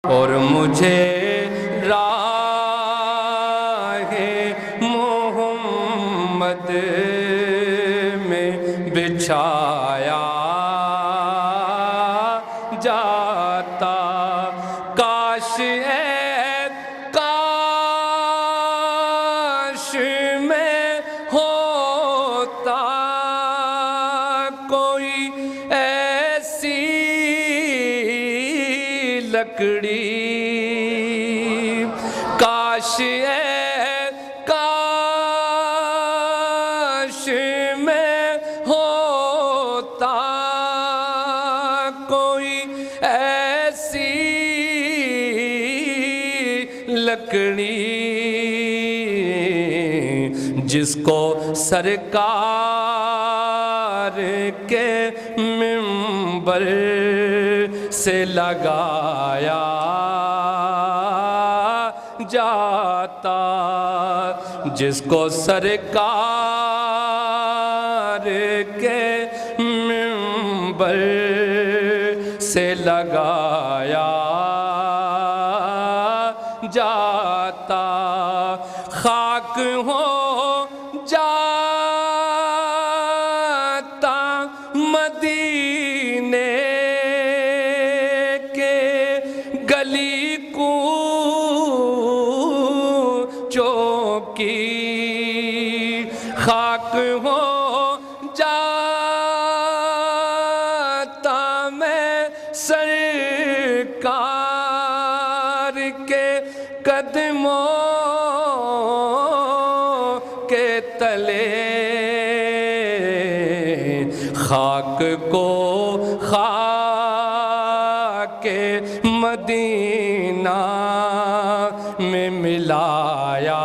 اور مجھے راہ محمد میں بچھایا جاتا، کاش کاش میں ہوتا کوئی ایسی لکڑی، کاش کاش میں ہوتا کوئی ایسی لکڑی جس کو سرکار کے منبر سے لگایا جاتا، جس کو سرکار کے منبر سے لگایا جاتا، خاک ہو جاتا مدینے کے گلی کوچوں کی، خاک ہو جاتا میں سرکار کے قدموں کے تلے، خاک کو خاک مدینہ میں ملایا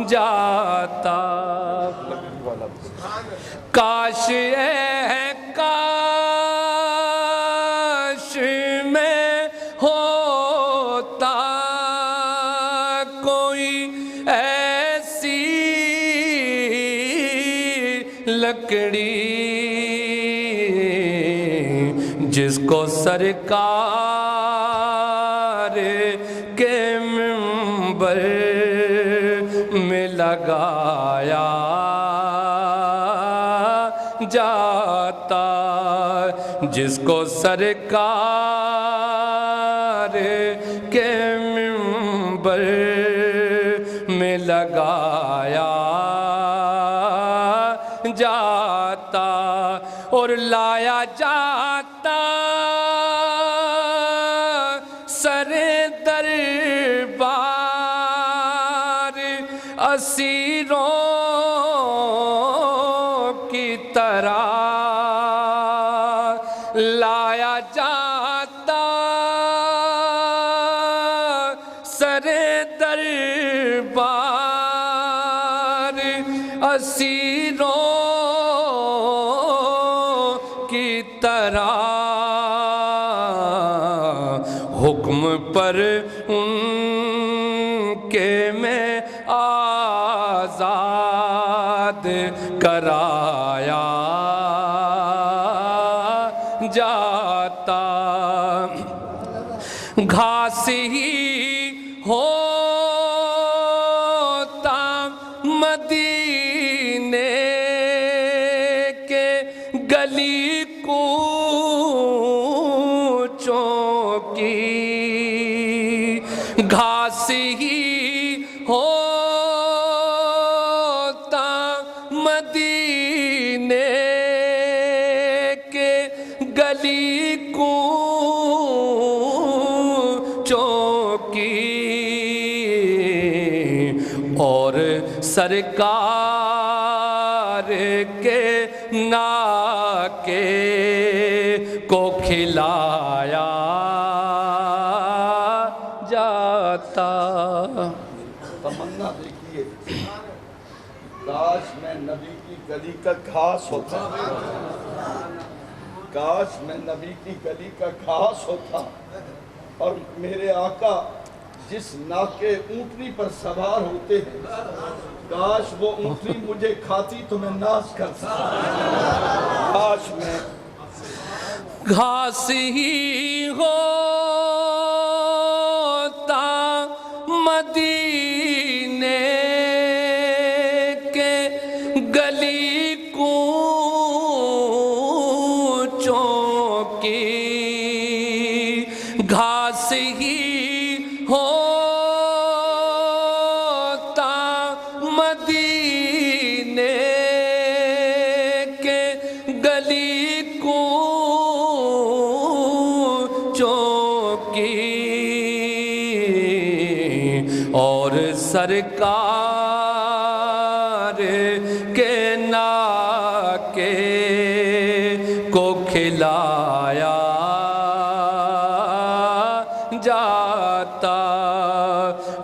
جاتا، کاش کاش میں ہوتا کوئی ایسی لکڑی جس کو سرکار کے منبر میں لگایا جاتا، جس کو سرکار کے منبر میں لگایا جاتا، اور لایا جاتا سر دربار اسیروں کی طرح، لایا جاتا سر دربار اسیروں کی طرح، حکم پر ان کے میں آزاد کرایا جاتا، گھاس ہی ہوتا مدینے کے گلی کوچوں کی، گھاس ہی ہوتا مدینے کے گلی کوچوں کی، اور سرکار کے ناکے کو کھلایا جاتا۔ تمنا دیکھیے، کاش میں نبی کی گلی کا گھاس ہوتا، کاش میں نبی کی گلی کا گھاس ہوتا، اور میرے آقا جس ناکے اونٹنی پر سوار ہوتے ہیں، کاش وہ اونٹنی مجھے کھاتی تو میں ناز کرتا، کاش میں گھاس ہی ہوتا مدینے کے گلی کوچوں کی، گھاس ہی ہوتا مدینے کے گلی کوچوں کی، اور سرکار کے ناکے کو کھلایا جاتا،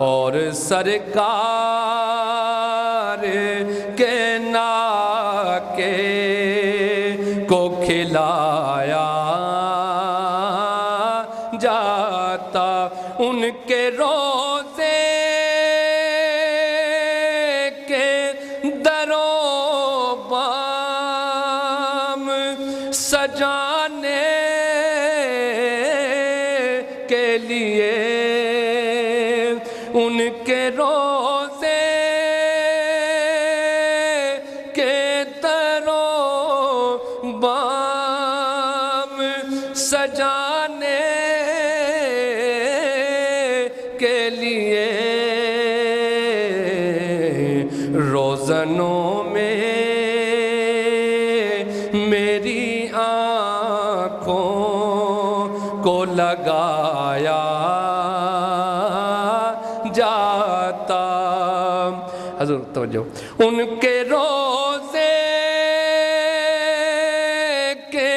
اور سرکار کے ناکے کو کھلایا جاتا، ان کے روزے کے درو بام سجانے کے لیے، ان کے روزے کے درو بام سجانے کے لیے، روزنوں میں میری آنکھوں کو لگایا جاتا۔ حضور توجہ، ان کے روزے کے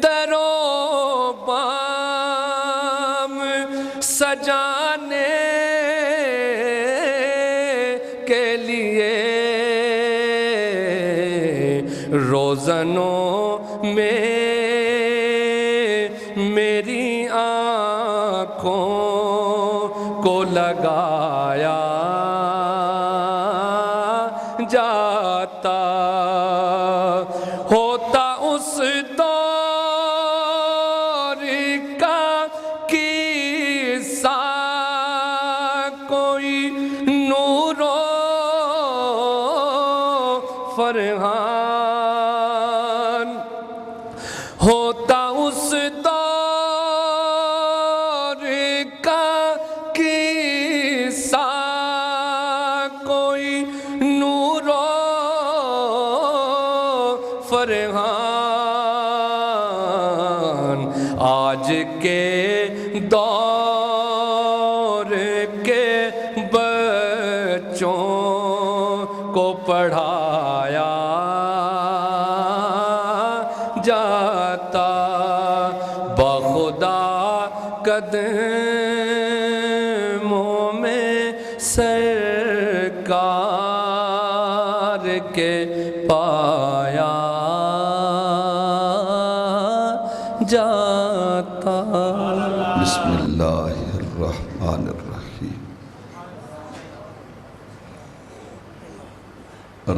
درو بام سجانے کے لیے، روزنوں میں میری آنکھوں کو لگایا جاتا، ہوتا اس دور کا قصہ کوئی نور و فرحان، ہوتا اس دور کا قصہ کوئی نور و فرحان، آج کے دور کے بچوں کو پڑھایا جاتا، بخدا قدموں میں سرکار کے پایا جاتا۔ بسم اللہ الرحمن الرحیم،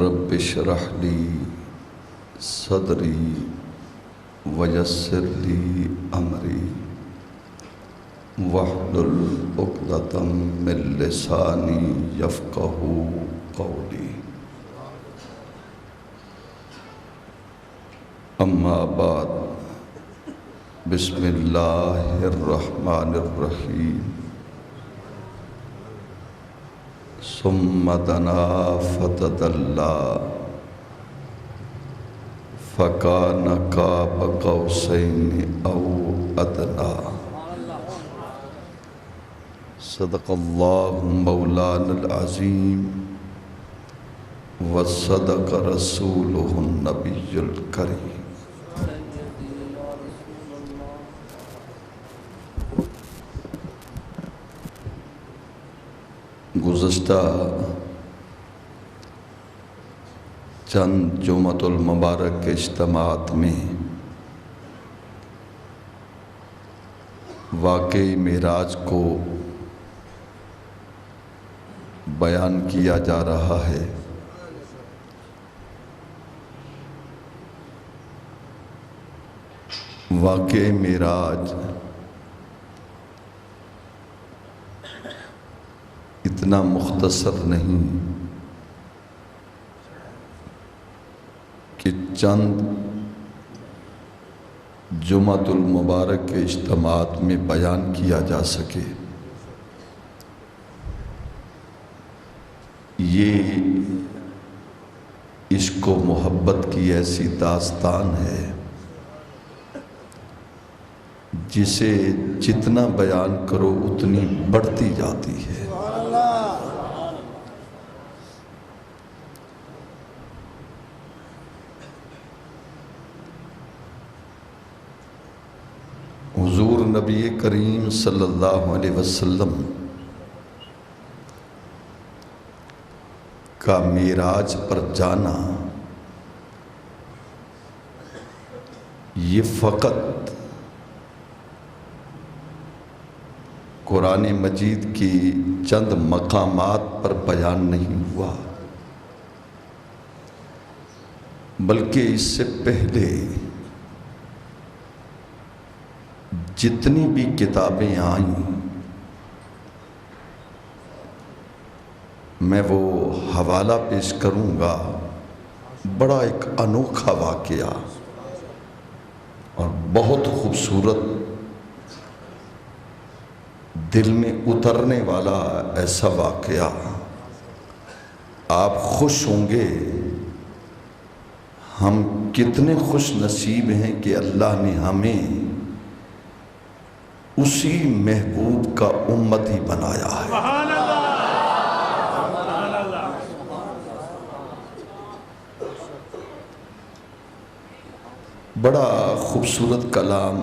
رب اشرح لی صدری ویسر لی امری واحلل عقدۃ من لسانی یفقہوا قولی، اما بعد، بسم اللہ الرحمن الرحیم، ثم دنا فتدلی فکان قاب قوسین او ادنی، صدق اللہ مولانا العظیم وصدق رسولہ النبی الکریم۔ گزشتہ چند جمعۃ المبارک کے اجتماعات میں واقعی معراج کو بیان کیا جا رہا ہے۔ واقع معراج اتنا مختصر نہیں کہ چند جمعۃ المبارک کے اجتماعات میں بیان کیا جا سکے. یہ عشق و محبت کی ایسی داستان ہے جسے جتنا بیان کرو اتنی بڑھتی جاتی ہے. حضور نبی کریم صلی اللہ علیہ وسلم کا معراج پر جانا یہ فقط قرآن مجید کی چند مقامات پر بیان نہیں ہوا، بلکہ اس سے پہلے جتنی بھی کتابیں آئیں میں وہ حوالہ پیش کروں گا. بڑا ایک انوکھا واقعہ اور بہت خوبصورت دل میں اترنے والا ایسا واقعہ. آپ خوش ہوں گے ہم کتنے خوش نصیب ہیں کہ اللہ نے ہمیں اسی محبوب کا امتی بنایا ہے. سبحان اللہ، سبحان اللہ. بڑا خوبصورت کلام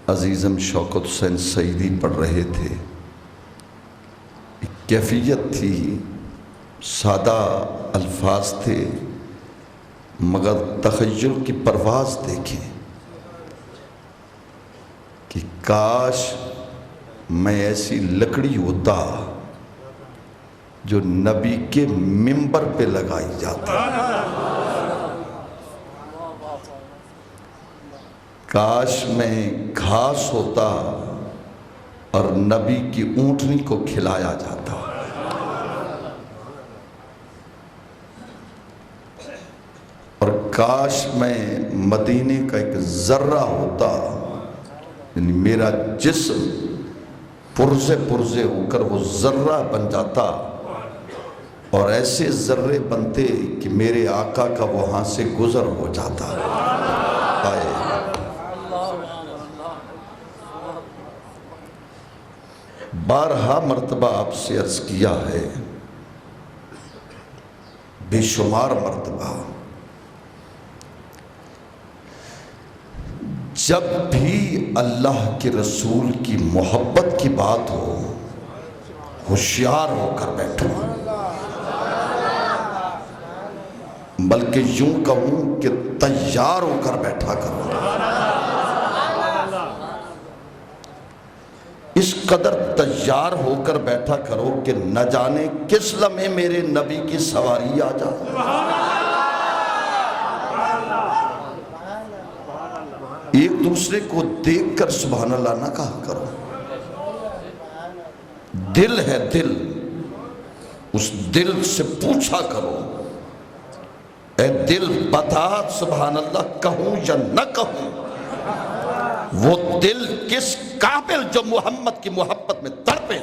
عزیزم شوکت حسین سعیدی پڑھ رہے تھے. ایک کیفیت تھی، سادہ الفاظ تھے، مگر تخیل کی پرواز دیکھیں کہ کاش میں ایسی لکڑی ہوتا جو نبی کے منبر پہ لگائی جاتی، کاش میں گھاس ہوتا اور نبی کی اونٹنی کو کھلایا جاتا، اور کاش میں مدینے کا ایک ذرہ ہوتا، یعنی میرا جسم پرزے پرزے ہو کر وہ ذرہ بن جاتا اور ایسے ذرے بنتے کہ میرے آقا کا وہاں سے گزر ہو جاتا. بارہا مرتبہ آپ سے عرض کیا ہے، بے شمار مرتبہ، جب بھی اللہ کے رسول کی محبت کی بات ہو ہوشیار ہو کر بیٹھو، بلکہ یوں کہوں کہ تیار ہو کر بیٹھا کرو. اس قدر تیار ہو کر بیٹھا کرو کہ نہ جانے کس لمحے میرے نبی کی سواری آ جائے. ایک دوسرے کو دیکھ کر سبحان اللہ نہ کہا کرو. دل ہے دل، اس دل سے پوچھا کرو، اے دل بتا سبحان اللہ کہوں یا نہ کہوں. وہ دل کس قابل جو محمد کی محبت میں تڑپے.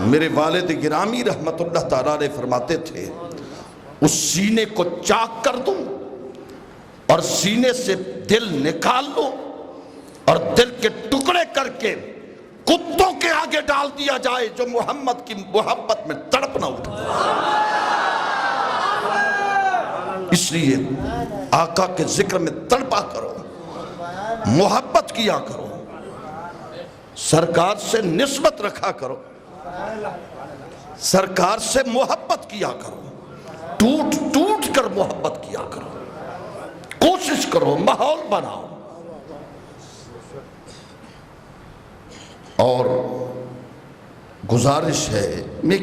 میرے والد گرامی رحمت اللہ تعالیٰ نے فرماتے تھے، اس سینے کو چاک کر دوں اور سینے سے دل نکال لو اور دل کے ٹکڑے کر کے کتوں کے آگے ڈال دیا جائے جو محمد کی محبت میں تڑپ نہ اٹھے. اس لیے آقا کے ذکر میں تڑپا کرو، محبت کیا کرو، سرکار سے نسبت رکھا کرو، سرکار سے محبت کیا کرو، ٹوٹ ٹوٹ کر محبت کیا کرو، کوشش کرو، ماحول بناؤ. اور گزارش ہے، میں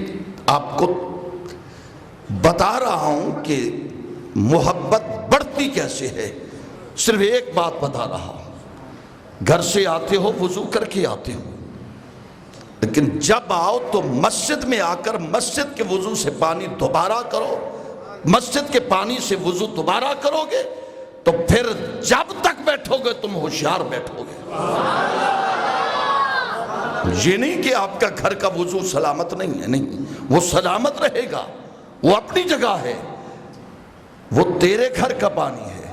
آپ کو بتا رہا ہوں کہ محبت بڑھتی پڑھتی کیسے ہے؟ صرف ایک بات بتا رہا ہوں، گھر سے آتے ہو وضو کر کے آتے ہو، لیکن جب آؤ تو مسجد میں آ کر مسجد کے وضو سے پانی دوبارہ کرو، مسجد کے پانی سے وضو دوبارہ کرو گے تو پھر جب تک بیٹھو گے تم ہوشیار بیٹھو گے۔ یہ نہیں کہ آپ کا گھر کا وضو سلامت نہیں ہے، نہیں، وہ سلامت رہے گا، وہ اپنی جگہ ہے، وہ تیرے گھر کا پانی ہے،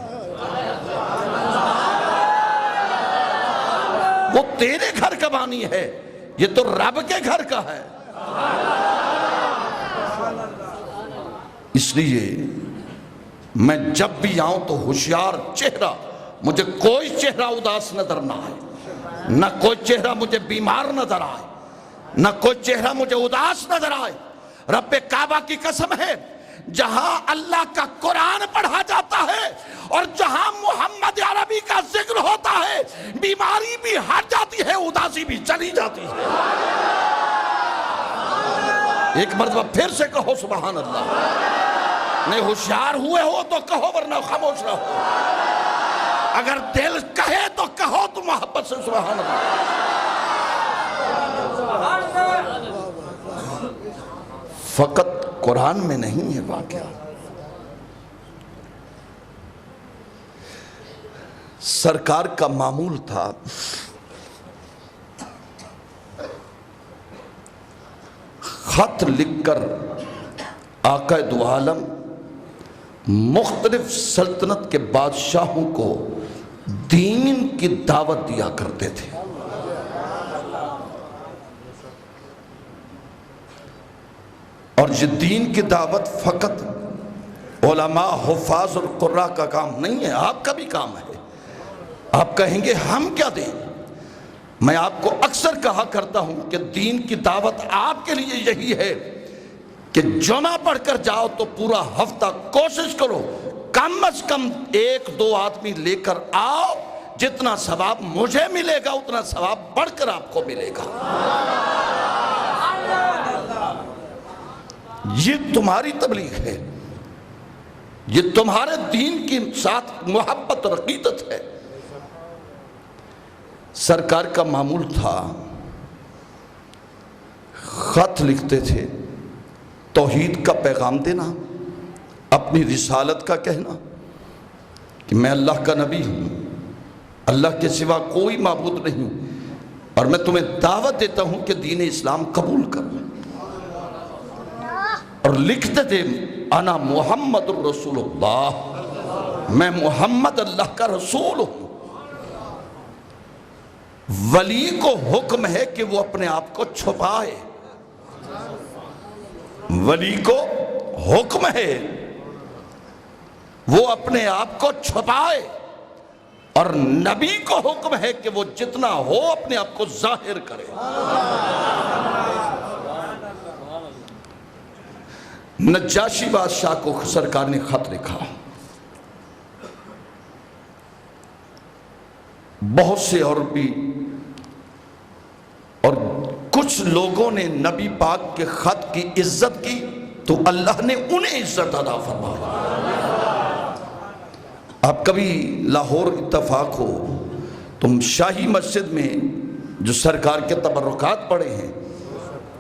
وہ تیرے گھر کا پانی ہے، یہ تو رب کے گھر کا ہے۔ اس لیے میں جب بھی آؤں تو ہوشیار چہرہ، مجھے کوئی چہرہ اداس نظر نہ آئے، نہ کوئی چہرہ مجھے بیمار نظر آئے، نہ کوئی چہرہ مجھے اداس نظر آئے۔ رب کعبہ کی قسم ہے، جہاں اللہ کا قرآن پڑھا جاتا ہے اور جہاں محمد عربی کا ذکر ہوتا ہے، بیماری بھی ہٹ جاتی ہے، اداسی بھی چلی جاتی ہے۔ ایک مرتبہ پھر سے کہو سبحان اللہ۔ نہیں ہوشیار ہوئے ہو تو کہو، ورنہ خاموش رہو۔ اگر دل کہے تو کہو تو محبت سے سبحان اللہ۔ فقط قرآن میں نہیں ہے واقعہ، سرکار کا معمول تھا خط لکھ کر آقا دو عالم مختلف سلطنت کے بادشاہوں کو دین کی دعوت دیا کرتے تھے۔ اور یہ دین کی دعوت فقط علماء، حفاظ اور قراء کا کام نہیں ہے، آپ کا بھی کام ہے۔ آپ کہیں گے ہم کیا دیں؟ میں آپ کو اکثر کہا کرتا ہوں کہ دین کی دعوت آپ کے لیے یہی ہے کہ جمعہ پڑھ کر جاؤ تو پورا ہفتہ کوشش کرو کم از کم 1-2 آدمی لے کر آؤ، جتنا ثواب مجھے ملے گا اتنا ثواب بڑھ کر آپ کو ملے گا۔ یہ تمہاری تبلیغ ہے، یہ تمہارے دین کے ساتھ محبت اور عقیدت ہے۔ سرکار کا معمول تھا خط لکھتے تھے، توحید کا پیغام دینا، اپنی رسالت کا کہنا کہ میں اللہ کا نبی ہوں، اللہ کے سوا کوئی معبود نہیں ہوں، اور میں تمہیں دعوت دیتا ہوں کہ دین اسلام قبول کرو۔ اور لکھتے تھے انا محمد الرسول اللہ، میں محمد اللہ کا رسول ہوں۔ ولی کو حکم ہے کہ وہ اپنے آپ کو چھپائے، ولی کو حکم ہے وہ اپنے آپ کو چھپائے، اور نبی کو حکم ہے کہ وہ جتنا ہو اپنے آپ کو ظاہر کرے۔ نجاشی بادشاہ کو سرکار نے خط لکھا، بہت سے اور بھی، اور کچھ لوگوں نے نبی پاک کے خط کی عزت کی تو اللہ نے انہیں عزت عطا فرمائی۔ آپ کبھی لاہور اتفاق ہو، تم شاہی مسجد میں جو سرکار کے تبرکات پڑے ہیں،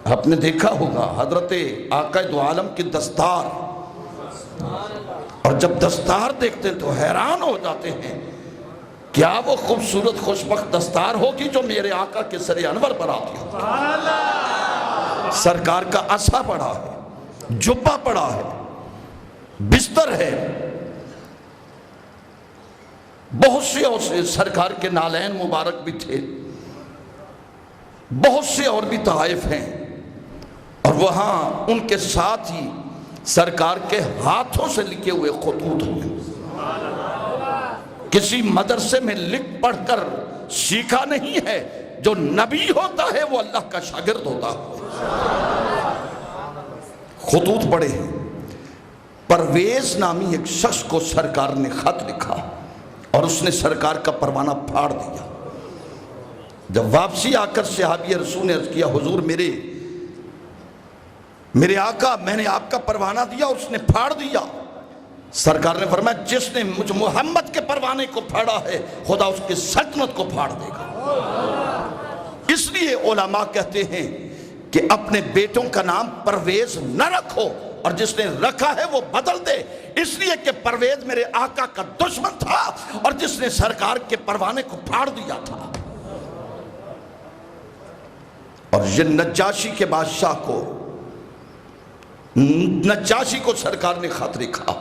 آپ نے دیکھا ہوگا حضرت آقا دو عالم کی دستار، اور جب دستار دیکھتے ہیں تو حیران ہو جاتے ہیں، کیا وہ خوبصورت خوشبخت دستار ہوگی جو میرے آقا کے سر انور پر آتی ہو؟ سرکار کا عصا پڑا ہے، جبہ پڑا ہے، بستر ہے، بہت سے سرکار کے نالین مبارک بھی تھے، بہت سے اور بھی تحائف ہیں، اور وہاں ان کے ساتھ ہی سرکار کے ہاتھوں سے لکھے ہوئے خطوط ہیں۔ کسی مدرسے میں لکھ پڑھ کر سیکھا نہیں ہے، جو نبی ہوتا ہے وہ اللہ کا شاگرد ہوتا ہے۔ خطوط پڑھے ہیں، پرویز نامی ایک شخص کو سرکار نے خط لکھا اور اس نے سرکار کا پروانہ پھاڑ دیا۔ جب واپسی آ کر صحابی رسول نے عرض کیا، حضور میرے آقا، میں نے آپ کا پروانہ دیا، اس نے پھاڑ دیا۔ سرکار نے فرمایا جس نے مجھ محمد کے پروانے کو پھاڑا ہے خدا اس کی سلطنت کو پھاڑ دے گا۔ اس لیے علماء کہتے ہیں کہ اپنے بیٹوں کا نام پرویز نہ رکھو، اور جس نے رکھا ہے وہ بدل دے، اس لیے کہ پرویز میرے آقا کا دشمن تھا اور جس نے سرکار کے پروانے کو پھاڑ دیا تھا۔ اور یہ نجاشی کے بادشاہ کو، نجاشی کو سرکار نے خط لکھا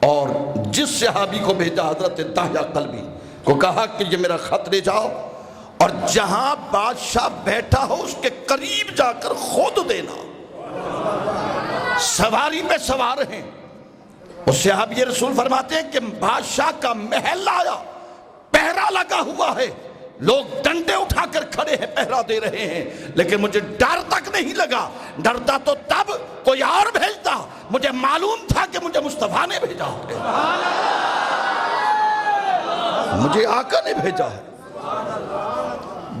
اور جس صحابی کو بھیجا حضرت داہیہ قلبی کو کہا کہ یہ میرا خط لے جاؤ اور جہاں بادشاہ بیٹھا ہو اس کے قریب جا کر خود دینا۔ سواری پہ سوار ہیں، اس صحابی رسول فرماتے ہیں کہ بادشاہ کا محل آیا، پہرا لگا ہوا ہے، لوگ ڈنڈے اٹھا کر کھڑے ہیں، پہرا دے رہے ہیں، لیکن مجھے ڈر تک نہیں لگا۔ ڈرتا تو تب کوئی اور بھیجتا، مجھے معلوم تھا کہ مجھے مصطفیٰ نے بھیجا ہے، مجھے آقا نے بھیجا ہے۔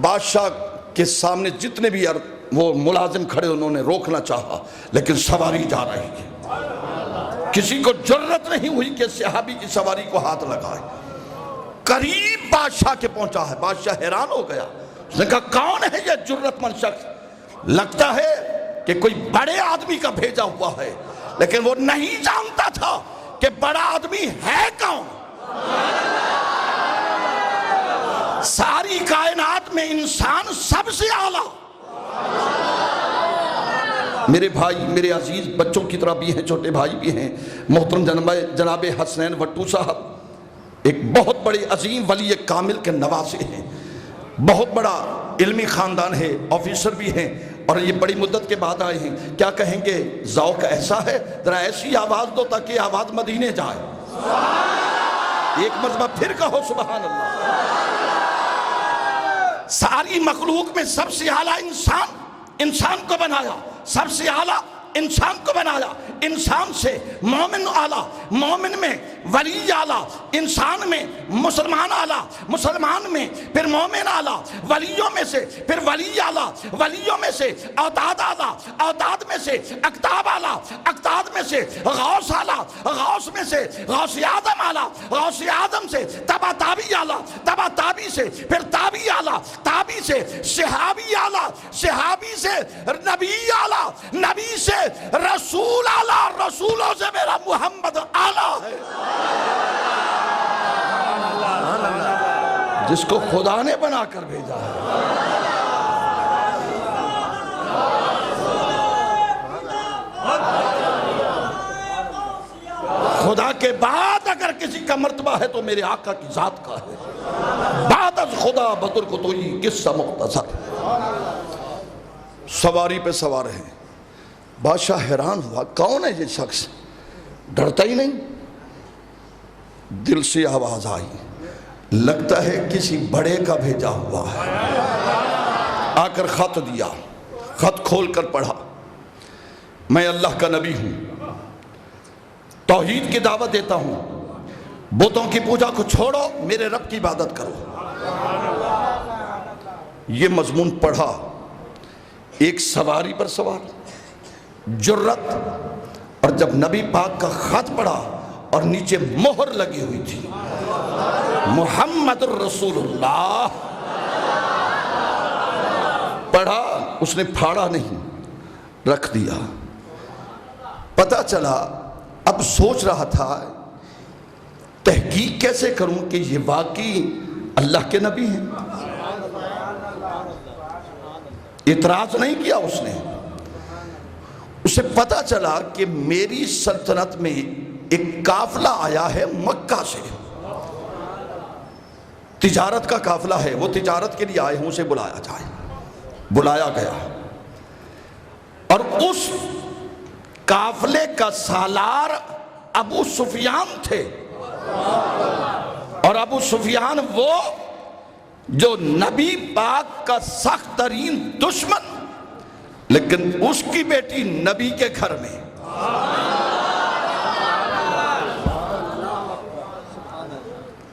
بادشاہ کے سامنے جتنے بھی وہ ملازم کھڑے انہوں نے روکنا چاہا، لیکن سواری جا رہی ہے، کسی کو جرت نہیں ہوئی کہ صحابی کی سواری کو ہاتھ لگائے۔ قریب بادشاہ کے پہنچا ہے، بادشاہ حیران ہو گیا، اس نے کہا کون ہے یہ جرت مند شخص؟ لگتا ہے کہ کوئی بڑے آدمی کا بھیجا ہوا ہے، لیکن وہ نہیں جانتا تھا کہ بڑا آدمی ہے کون۔ ساری کائنات میں انسان سب سے اعلیٰ۔ میرے بھائی، میرے عزیز بچوں کی طرح بھی ہیں، چھوٹے بھائی بھی ہیں، محترم جناب حسنین وٹو صاحب ایک بہت بڑے عظیم ولی کامل کے نواسے ہیں، بہت بڑا علمی خاندان ہے، آفیسر بھی ہیں، اور یہ بڑی مدت کے بعد آئے ہیں۔ کیا کہیں گے، ذوق ایسا ہے، ذرا ایسی آواز دو تاکہ آواز مدینے جائے۔ ایک مرتبہ پھر کہو سبحان اللہ۔ ساری مخلوق میں سب سے اعلیٰ انسان کو بنایا، سب سے اعلیٰ انسان کو بنایا، انسان سے مومن اعلیٰ، مومن میں ولی اعلیٰ، انسان میں مسلمان اعلیٰ، مسلمان میں پھر مومن اعلیٰ، ولیوں میں سے پھر ولی اعلیٰ، ولیوں میں سے اوتاد اعلیٰ، اوتاد میں سے اقطاب اعلیٰ، اقطاب میں سے غوث اعلیٰ، غوث میں سے غوث اعظم اعلیٰ، غوث اعظم سے تبا تابی اعلیٰ، تبا تابی سے پھر تابی اعلیٰ، تابی سے صحابی اعلیٰ، صحابی سے نبی اعلیٰ، نبی سے رسول اعلیٰ، رسولوں سے میرا محمد اعلیٰ ہے، جس کو خدا نے بنا کر بھیجا ہے۔ خدا کے بعد اگر کسی کا مرتبہ ہے تو میرے آقا کی ذات کا ہے۔ بعد از خدا بطر کو تو یہ قصہ مختصر۔ سواری پہ سوار ہیں، بادشاہ حیران ہوا کون ہے یہ شخص، ڈرتا ہی نہیں۔ دل سے آواز آئی، لگتا ہے کسی بڑے کا بھیجا ہوا ہے۔ آ کر خط دیا، خط کھول کر پڑھا، میں اللہ کا نبی ہوں، توحید کی دعوت دیتا ہوں، بتوں کی پوجا کو چھوڑو، میرے رب کی عبادت کرو۔ یہ مضمون پڑھا، ایک سواری پر سوار، جرت، اور جب نبی پاک کا خط پڑھا اور نیچے مہر لگی ہوئی تھی محمد الرسول اللہ، پڑھا، اس نے پھاڑا نہیں، رکھ دیا۔ پتہ چلا، اب سوچ رہا تھا تحقیق کیسے کروں کہ یہ واقعی اللہ کے نبی ہیں۔ اعتراض نہیں کیا اس نے، اسے پتہ چلا کہ میری سلطنت میں ایک قافلہ آیا ہے مکہ سے، تجارت کا قافلہ ہے، وہ تجارت کے لیے آئے ہیں، اسے بلایا جائے۔ بلایا گیا اور اس قافلے کا سالار ابو سفیان تھے، اور ابو سفیان وہ جو نبی پاک کا سخت ترین دشمن، لیکن اس کی بیٹی نبی کے گھر میں۔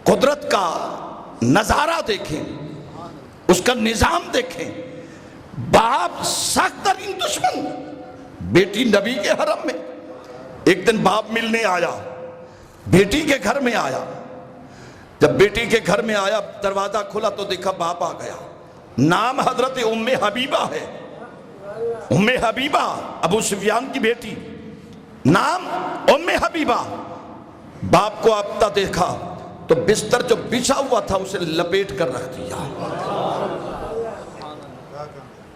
قدرت کا نظارہ دیکھیں، اس کا نظام دیکھیں، باپ سخت ترین دشمن، بیٹی نبی کے حرم میں۔ ایک دن باپ ملنے آیا، بیٹی کے گھر میں آیا. جب بیٹی کے گھر میں آیا دروازہ کھلا تو دیکھا باپ آ گیا. نام حضرت ام حبیبہ ہے. ام حبیبہ ابو سفیان کی بیٹی, نام ام حبیبہ. باپ کو آتا دیکھا تو بستر جو بچھا ہوا تھا اسے لپیٹ کر رکھ دیا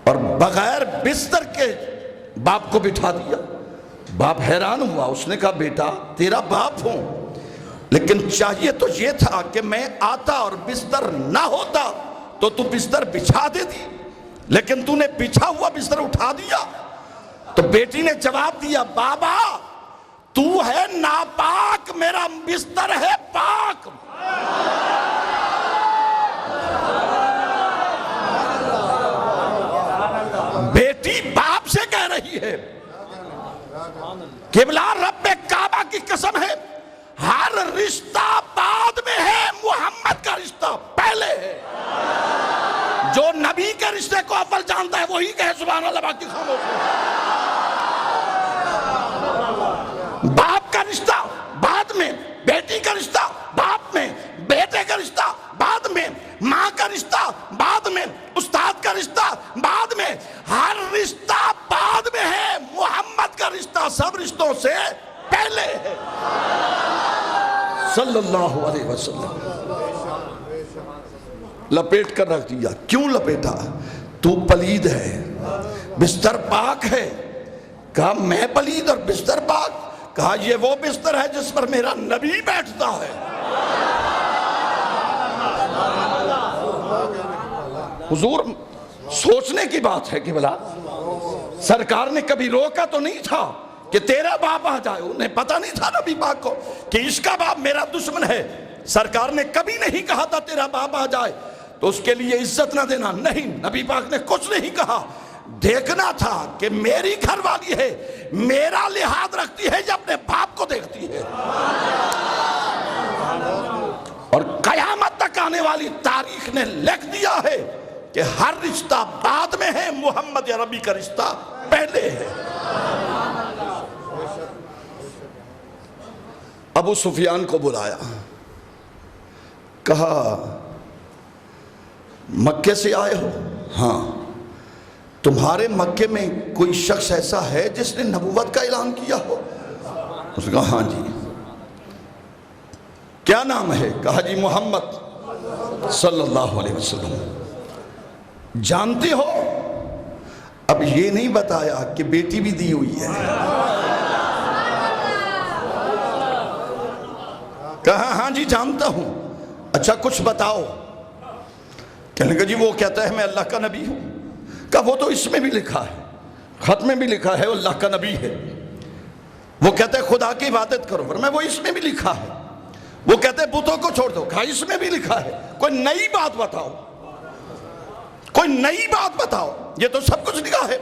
اور بغیر بستر کے باپ کو بٹھا دیا. باپ حیران ہوا. اس نے کہا بیٹا تیرا باپ ہوں, لیکن چاہیے تو یہ تھا کہ میں آتا اور بستر نہ ہوتا تو تو بستر بچھا دیتی, لیکن تو نے بچھا ہوا بستر اٹھا دیا. تو بیٹی نے جواب دیا بابا تو ہے ناپاک, میرا بستر ہے پاک. بیٹی باپ سے کہہ رہی ہے قبلہ رب کعبہ کی قسم ہے ہر رشتہ بعد میں ہے, محمد کا رشتہ پہلے ہے. جو نبی کے رشتے کو اول جانتا ہے وہی کہے سبحان اللہ, باقی خاموش ہے. باپ کا رشتہ بعد میں, بیٹی کا رشتہ بعد میں, بیٹے کا رشتہ بعد میں, ماں کا رشتہ بعد میں, استاد کا رشتہ بعد میں, ہر رشتہ بعد میں ہے. محمد کا رشتہ سب رشتوں سے پہلے ہے صلی اللہ علیہ وسلم. لپیٹ کر رکھ دیا. کیوں لپیٹا؟ تو پلید ہے, بستر پاک ہے. کہا میں پلید اور بستر پاک؟ کہا یہ وہ بستر ہے جس پر میرا نبی بیٹھتا ہے. حضور سوچنے کی بات ہے کہ بلا سرکار نے کبھی روکا تو نہیں تھا کہ تیرا باپ آ جائے. انہیں پتہ نہیں تھا نبی پاک کو کہ اس کا باپ میرا دشمن ہے. سرکار نے کبھی نہیں کہا تھا تیرا باپ آ جائے تو اس کے لیے عزت نہ دینا. نہیں, نبی پاک نے کچھ نہیں کہا. دیکھنا تھا کہ میری گھر والی ہے, میرا لحاظ رکھتی ہے یا اپنے باپ کو دیکھتی ہے. اور قیامت تک آنے والی تاریخ نے لکھ دیا ہے کہ ہر رشتہ بعد میں ہے, محمد عربی کا رشتہ پہلے ہے. ابو سفیان کو بلایا, کہا مکے سے آئے ہو؟ ہاں. تمہارے مکے میں کوئی شخص ایسا ہے جس نے نبوت کا اعلان کیا ہو؟ اس نے کہا ہاں جی. کیا نام ہے؟ کہا جی محمد صلی اللہ علیہ وسلم. جانتے ہو؟ اب یہ نہیں بتایا کہ بیٹی بھی دی ہوئی ہے. کہا ہاں جی جانتا ہوں. اچھا کچھ بتاؤ. کہنے لگا جی وہ کہتا ہے میں اللہ کا نبی ہوں. کہا وہ تو اس میں بھی لکھا ہے, خط میں بھی لکھا ہے اللہ کا نبی ہے. وہ کہتا ہے خدا کی عبادت کرو, فرمایا وہ اس میں بھی لکھا ہے. وہ کہتے ہیں بتوں کو چھوڑ دو, کہا اس میں بھی لکھا ہے. کوئی نئی بات بتاؤ, کوئی نئی بات بتاؤ. یہ تو سب کچھ لکھا ہے.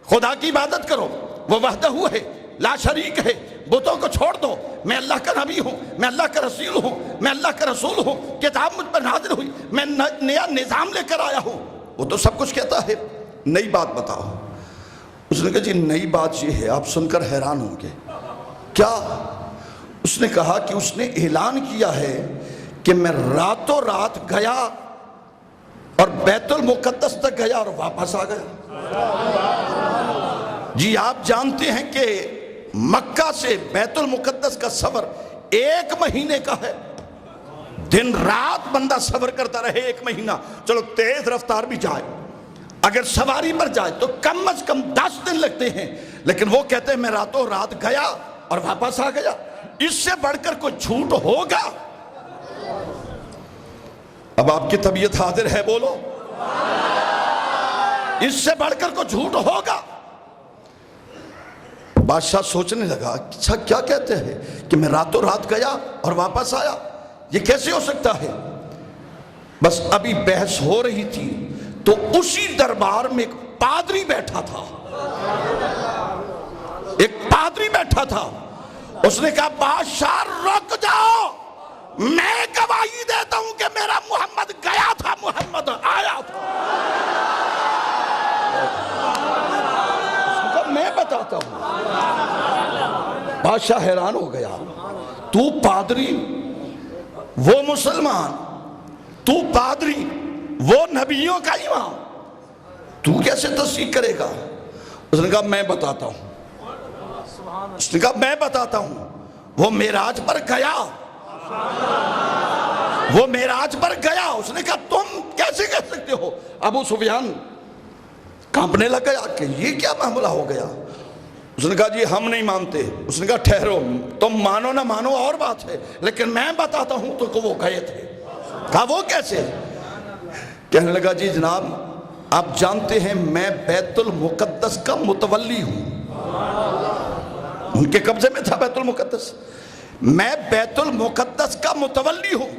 خدا کی عبادت کرو, وہ وحدہ ہے, لا شریک ہے, بتوں کو چھوڑ دو, میں اللہ کا نبی ہوں, میں اللہ کا رسول ہوں, میں اللہ کا رسول ہوں, کتاب مجھ پر نازل ہوئی, میں نیا نظام لے کر آیا ہوں. وہ تو سب کچھ کہتا ہے, نئی بات بتاؤ. اس نے کہا جی نئی بات یہ ہے, آپ سن کر حیران ہوں گے. کیا؟ اس نے کہا کہ اس نے اعلان کیا ہے کہ میں راتوں رات گیا اور بیت المقدس تک گیا اور واپس آ گیا. جی آپ جانتے ہیں کہ مکہ سے بیت المقدس کا سفر 1 مہینے کا ہے. دن رات بندہ سفر کرتا رہے 1 مہینہ. چلو تیز رفتار بھی جائے, اگر سواری پر جائے تو کم از کم 10 دن لگتے ہیں. لیکن وہ کہتے ہیں میں راتوں رات گیا اور واپس آ گیا. اس سے بڑھ کر کوئی جھوٹ ہوگا؟ اب آپ کی طبیعت حاضر ہے, بولو. اس سے بڑھ کر کوئی جھوٹ ہوگا؟ بادشاہ سوچنے لگا اچھا کیا کہتے ہیں کہ میں راتوں رات گیا اور واپس آیا, یہ کیسے ہو سکتا ہے؟ بس ابھی بحث ہو رہی تھی تو اسی دربار میں ایک پادری بیٹھا تھا. ایک پادری بیٹھا تھا. اس نے کہا بادشاہ رک جاؤ, میں گواہی دیتا ہوں کہ میرا محمد گیا تھا, محمد آیا تھا. میں بتاتا ہوں. بادشاہ حیران ہو گیا. تو پادری وہ مسلمان، تو پادری وہ نبیوں کا امام، تو کیسے تصدیق کرے گا؟ اس نے کہا میں بتاتا ہوں، اس نے کہا میں بتاتا ہوں، وہ معراج پر گیا، وہ معراج پر گیا۔ اس نے کہا تم کیسے کہہ سکتے ہو؟ ابو سفیان کانپنے لگ گیا کہ یہ کیا معاملہ ہو گیا؟ اس نے کہا جی ہم نہیں مانتے۔ اس نے کہا ٹھہرو، تم مانو نہ مانو اور بات ہے، لیکن میں بتاتا ہوں تو کہ وہ گئے تھے۔ کہا وہ کیسے؟ کہنے لگا جی جناب آپ جانتے ہیں میں بیت المقدس کا متولی ہوں، ان کے قبضے میں تھا بیت المقدس، میں بیت المقدس کا متولی ہوں۔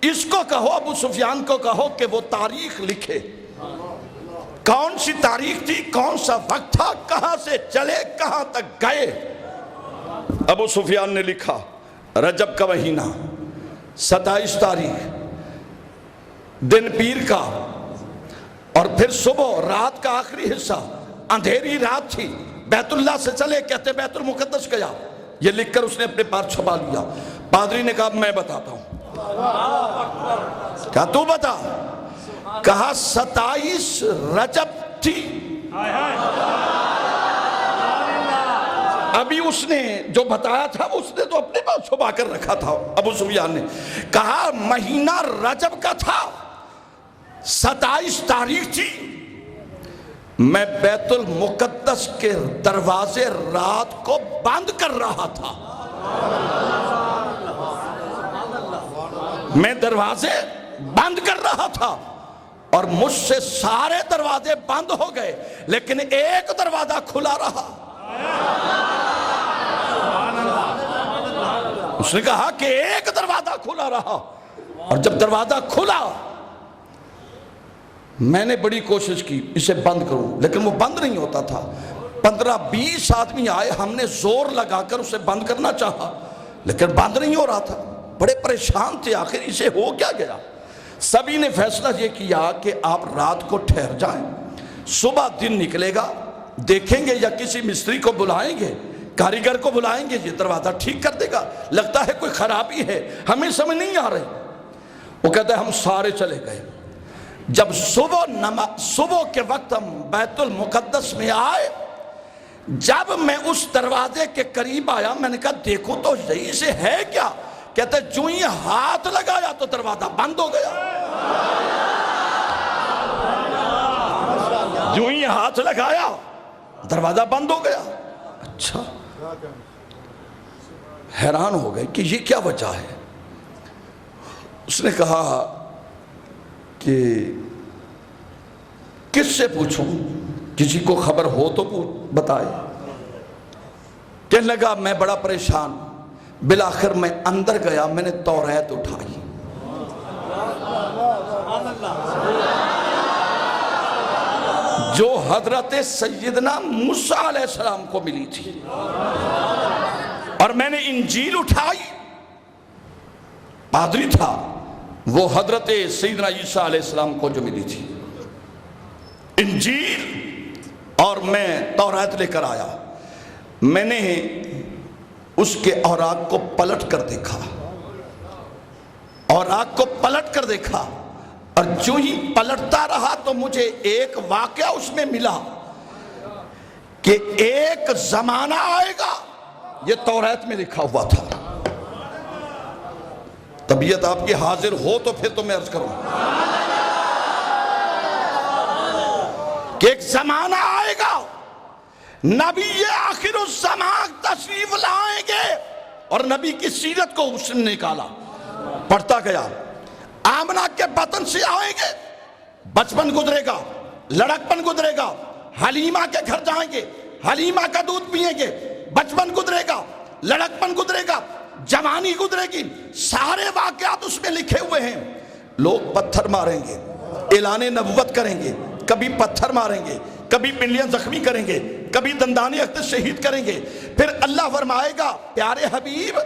اس کو کہو، ابو سفیان کو کہو کہ وہ تاریخ لکھے، کون سی تاریخ تھی، کون سا وقت تھا، کہاں سے چلے کہاں تک گئے۔ ابو سفیان نے لکھا رجب کا مہینہ 27 تاریخ دن پیر کا، اور پھر صبح رات کا آخری حصہ، اندھیری رات تھی، بیت اللہ سے چلے، کہتے بیت المقدس گیا۔ یہ لکھ کر اس نے اپنے پاس چھپا لیا۔ پادری نے کہا میں بتاتا ہوں۔ کہا تو بتا۔ کہا 27 رجب تھی۔ ابھی اس نے جو بتایا تھا اس نے تو اپنے پاس چھپا کر رکھا تھا۔ ابو سفیان نے کہا مہینہ رجب کا تھا، 27 تاریخ تھی، میں بیت المقدس کے دروازے رات کو بند کر رہا تھا، میں دروازے بند کر رہا تھا، اور مجھ سے سارے دروازے بند ہو گئے لیکن ایک دروازہ کھلا رہا۔ اس نے کہا کہ ایک دروازہ کھلا رہا، اور جب دروازہ کھلا میں نے بڑی کوشش کی اسے بند کروں، لیکن وہ بند نہیں ہوتا تھا۔ 15-20 آدمی آئے، ہم نے زور لگا کر اسے بند کرنا چاہا لیکن بند نہیں ہو رہا تھا، بڑے پریشان تھے آخر اسے ہو کیا گیا۔ سبھی نے فیصلہ یہ کیا کہ آپ رات کو ٹھہر جائیں، صبح دن نکلے گا، دیکھیں گے یا کسی مستری کو بلائیں گے، کاریگر کو بلائیں گے، یہ دروازہ ٹھیک کر دے گا، لگتا ہے کوئی خرابی ہے، ہمیں سمجھ نہیں آ رہی۔ وہ کہتا ہے ہم سارے چلے گئے۔ جب صبح کے وقت ہم بیت المقدس میں آئے، جب میں اس دروازے کے قریب آیا میں نے کہا دیکھو تو یہی سے ہے کیا؟ کہتے جو ہی ہاتھ لگایا تو دروازہ بند ہو گیا، جو ہی ہاتھ لگایا دروازہ بند ہو گیا۔ اچھا، حیران ہو گئے کہ یہ کیا وجہ ہے۔ اس نے کہا کہ کس سے پوچھوں، کسی کو خبر ہو تو بتائے۔ کہنے لگا میں بڑا پریشان، بالآخر میں اندر گیا، میں نے توریت اٹھائی، جو حضرت سیدنا موسیٰ علیہ السلام کو ملی تھی، اور میں نے انجیل اٹھائی، پادری تھا وہ حضرت سیدنا عیسیٰ علیہ السلام کو جو ملی تھی، انجیل، اور میں توریت لے کر آیا۔ میں نے اس کے اوراق کو پلٹ کر دیکھا، اوراق کو پلٹ کر دیکھا، اور جو ہی پلٹتا رہا تو مجھے ایک واقعہ اس میں ملا کہ ایک زمانہ آئے گا، یہ توریت میں لکھا ہوا تھا۔ طبیعت آپ کی حاضر ہو تو پھر تو میں عرض کروں کہ ایک زمانہ آئے گا، نبی آخر الزمان تشریف لائیں گے، اور نبی کی سیرت کو اس نے نکالا، پڑھتا گیا، آمنہ کے بطن سے آئیں گے، بچپن گزرے گا، لڑکپن گزرے گا، حلیمہ کے گھر جائیں گے، حلیمہ کا دودھ پیئیں گے، بچپن گزرے گا، لڑکپن گزرے گا، جوانی گزرے گی، سارے واقعات اس میں لکھے ہوئے ہیں۔ لوگ پتھر ماریں گے، اعلان نبوت کریں گے، کبھی پتھر ماریں گے، کبھی پنڈلیاں زخمی کریں گے، کبھی دندانی اختر شہید کریں گے، پھر اللہ فرمائے گا پیارے حبیب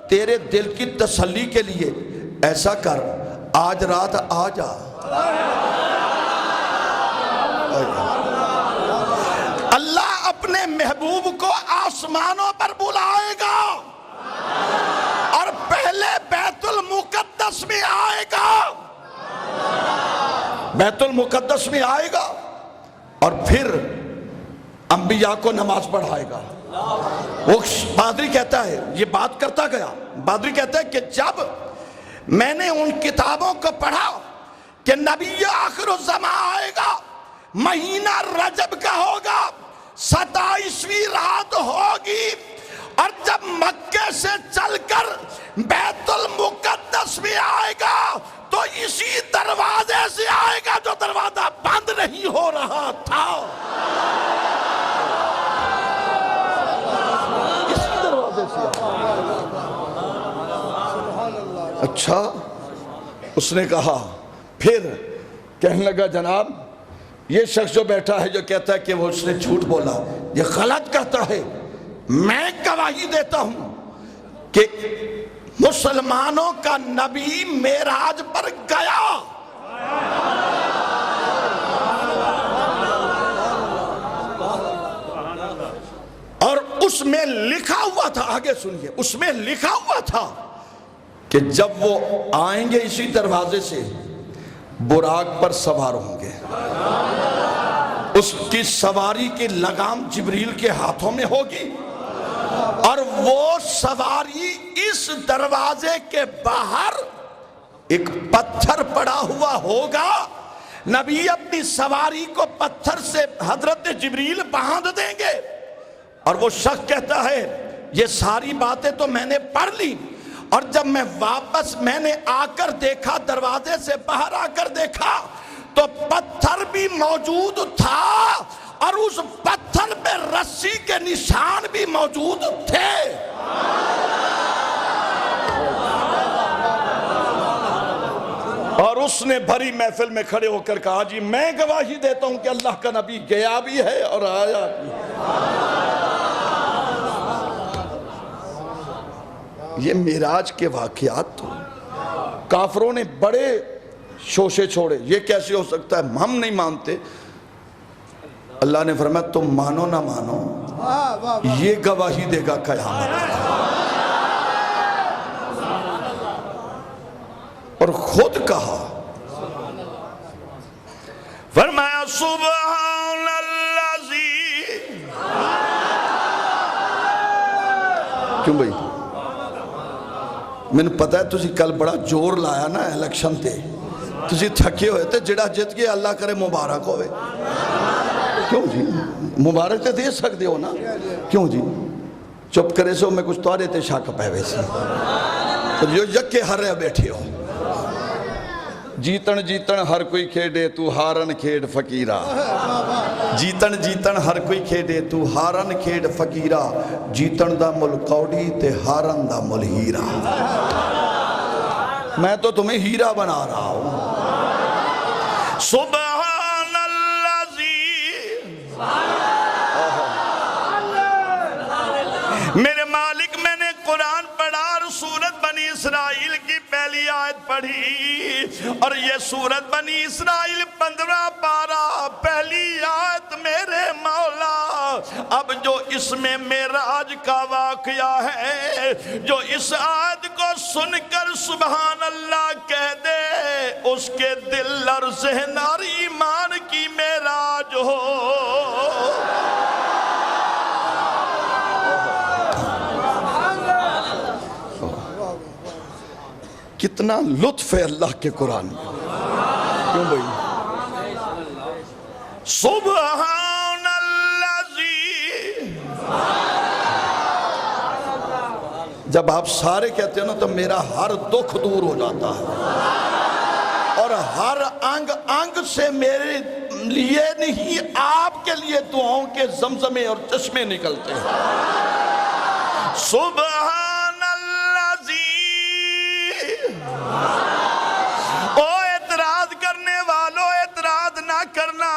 تیرے دل کی تسلی کے لیے ایسا کر، آج رات آ جا، اللہ اپنے محبوب کو آسمانوں پر بلائے گا، پہلے بیت المقدس میں آئے گا، بیت المقدس میں آئے گا اور پھر انبیاء کو نماز پڑھائے گا۔ وہ بادری کہتا ہے، یہ بات کرتا گیا، بادری کہتا ہے کہ جب میں نے ان کتابوں کو پڑھا کہ نبی آخر الزمان آئے گا، مہینہ رجب کا ہوگا، 27ویں رات ہوگی، اور جب مکے سے چل کر بیت المقدس میں آئے گا تو اسی دروازے سے آئے گا جو دروازہ بند نہیں ہو رہا تھا۔ اسی دروازے سے اچھا، اس نے کہا، پھر کہنے لگا جناب یہ شخص جو بیٹھا ہے جو کہتا ہے کہ وہ اس نے جھوٹ بولا، یہ غلط کہتا ہے، میں گواہی دیتا ہوں کہ مسلمانوں کا نبی معراج پر گیا، اور اس میں لکھا ہوا تھا، آگے سنیے، اس میں لکھا ہوا تھا کہ جب وہ آئیں گے اسی دروازے سے براق پر سوار ہوں گے، اس کی سواری کی لگام جبریل کے ہاتھوں میں ہوگی، اور وہ سواری اس دروازے کے باہر ایک پتھر پڑا ہوا ہوگا، نبی اپنی سواری کو پتھر سے حضرت جبریل باندھ دیں گے، اور وہ شخص کہتا ہے یہ ساری باتیں تو میں نے پڑھ لی، اور جب میں واپس میں نے آ کر دیکھا، دروازے سے باہر آ کر دیکھا تو پتھر بھی موجود تھا، اور اس پتھر پہ رسی کے نشان بھی موجود تھے۔ اور اس نے بھری محفل میں کھڑے ہو کر کہا جی میں گواہی دیتا ہوں کہ اللہ کا نبی گیا بھی ہے اور آیا بھی ہے۔ یہ معراج کے واقعات تو کافروں نے بڑے شوشے چھوڑے، یہ کیسے ہو سکتا ہے، ہم نہیں مانتے۔ اللہ نے فرمایا تم مانو نہ مانو، یہ گواہی دے گا قیامت، اور خود کہا، فرمایا سبحان الذی، کیوں بھئی میں نے پتا ہے تسی کل بڑا جور لایا نا الیکشن تے، تسی تھکے ہوئے تھے، جڑا جت گئے اللہ کرے مبارک ہوئے، کیوں جی مبارک تے دے سکتے ہو نا، کیوں جی چپ کرے سو میں کچھ توارے تے شاک پہ ویسی، تو جو یکے ہر رہے بیٹھے ہو، جیتن جیتن ہر کوئی کھیڑے تو ہارن کھیڑ فقیرہ، جیتن جیتن ہر کوئی کھیڑے تو ہارن کھیڑ فقیرہ، جیتن دا مل کوڑی تے ہارن دا مل ہیرہ، میں تو تمہیں ہیرہ بنا رہا ہوں۔ سبحان الذی، میرے مالک میں نے قرآن پڑھا اور سورت بنی اسرائیل کی پہلی آیت پڑھی، اور یہ سورت بنی اسرائیل 15 پارہ پہلی آیت میرے مولا، اب جو اس میں معراج کا واقعہ ہے، جو اس آیت کو سن کر سبحان اللہ کہہ دے، اس کے دل اور ذہن اور ایمان کی معراج ہو۔ کتنا لطف ہے اللہ کے قرآن میں، کیوں بھئی سبحان الذی، جب آپ سارے کہتے ہیں نا تو میرا ہر دکھ دور ہو جاتا ہے، اور ہر انگ انگ سے میرے لیے نہیں آپ کے لیے دعاؤں کے زمزمے اور چشمے نکلتے ہیں۔ سبحان الذی، او اعتراض کرنے والوں اعتراض نہ کرنا